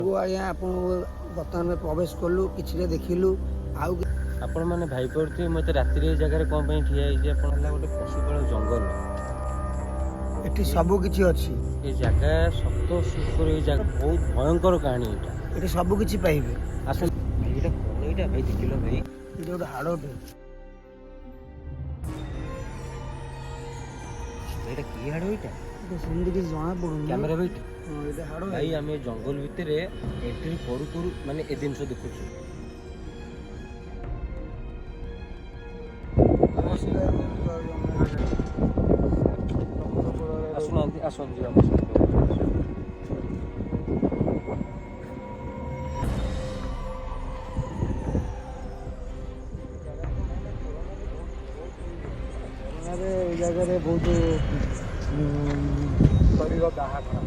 आज्ञा आप बर्तमान में प्रवेश कलु कि देखिलु आउ आपण मैंने भाई पड़े मत राति जगह कौन ठिया गोटे पशुपाल जंगल एठी सब किछि अछि ये जगह सप्त सुपर ये जगह बहुत भयंकर कहानी एटा एठी सब किछि पाइबे आसन भाई एटा कोन एटा भाई देखिलो भाई एटा गोटे हाड़ोटे एटा की हाड़ो एटा सेमती किछि जଣା पडुनी कैमरा बैठ एटा हाड़ो भाई आमे जंगल भितरे एंट्री करू करू माने ए दिन देखुछु आसुनांती आसन जी हम जगह बहुत बाहाघर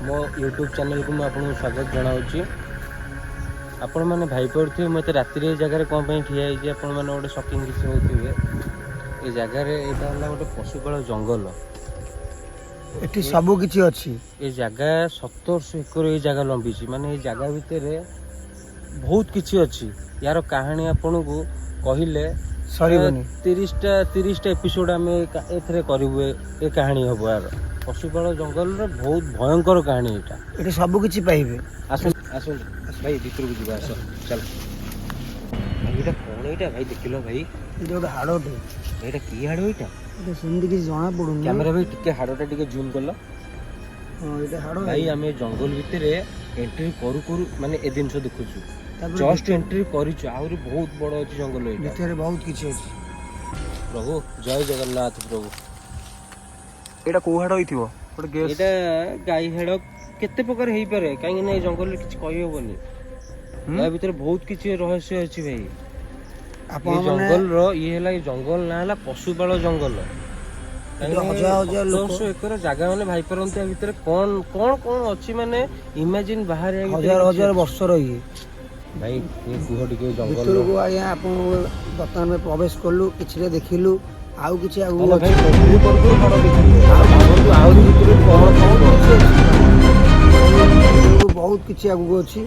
मो यूट्यूब चैनल को मुझे स्वागत जनाऊँगी आपण मैंने भाई पड़े मत राति जगह कौन ठिया आपण मैंने गोटे शॉकिंग किसी होते ये जगह यहाँ गोटे पशुपाल जंगल एठी सब किछि अछि ये जगह 700 एकर ये जगह लंबी माने ये जगह भितर बहुत किछि अछि यार कहानी आपन को कहले सरीबनी 30 एपिसोड आम एथरे करू ए कहानी हम यार पशुपाल जंगल रे बहुत भयंकर कहानी एटा एठी सब किछि पाइबे आसन आसन भाई भीतर को जीवा आस चल भाई एटा कोन एटा भाई देखिलो भाई एटा गोटे हाड़ोटे एटा की हाड़ो एटा एटा सेमती किछि जଣା पडुनी कैमरा भाई टिके हाड़ोटा टिके जूम करलो एटा हाड़ो भाई आमे जंगल भितरे एंट्री करू करू माने ए दिन देखुछु जस्ट एंट्री करिछु आउरी बहुत बड़ अछि जंगल एटा भितर बहुत किछि अछि प्रभु जय जगन्नाथ प्रभु एटा को हाड़ो होइथिबो गोटे गेस एटा गाई हेड केते प्रकार हेई पारे काहे नै जंगल रे किछ कहि होबनी या भितर बहुत किछ रहस्य अछि भाई आपण जंगल रो ये हला जंगल ना हला पशुपाल जंगल हजार लोक 700 एकर जगह माने भाई परंत भितर कौन कौन कौन अछि माने इमेजिन बाहर हजार वर्ष रही भाई ये गुह टिके जंगल भितर को आया आपण बर्तमान में प्रवेश कलु कि देखिलु आउ किछि आगु भाई कोठरी पर को बड़ देखिलु आउ भितर कौन बहुत किछि आगु अछि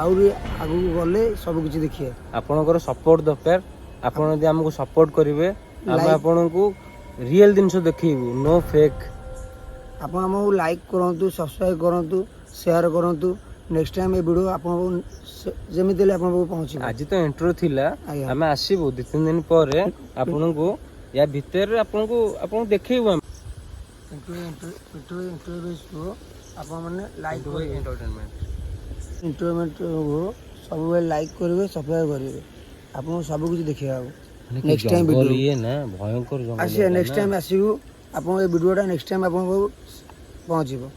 आउरी आगु गले सब किछि देखिए आपनकर सपोर्ट दरकार आपन यदि हमको सपोर्ट करिवे हम आपनको रियल दिन देखैबू नो फेक आपण हमको लाइक करंतु सब्सक्राइब करंतु शेयर करंतु नेक्स्ट टाइम ए वीडियो आपण जेमिति ले आपण पहुंची आज तो इंट्रो थिला हमें आसीबो 2-3 दिन पर आपनको या भीतर आपनको आपन देखैबू हम इंट्रो बेस आपण माने लाइक एंटरटेनमेंट इंटरटेनमेंट हो सब बेले लाइक करिवे सब्सक्राइब करिवे आपण सब कुछ देखिया नेक्स्ट टाइम वीडियो ये ना भयंकर जंगल आसी नेक्स्ट टाइम आसीबू आपण ए वीडियोटा नेक्स्ट टाइम आपण को पहुंचीबो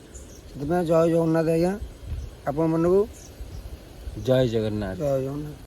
सेते जय जगन्नाथ आज्ञा आपण मन को जय जगन्नाथ जय जगन्नाथ।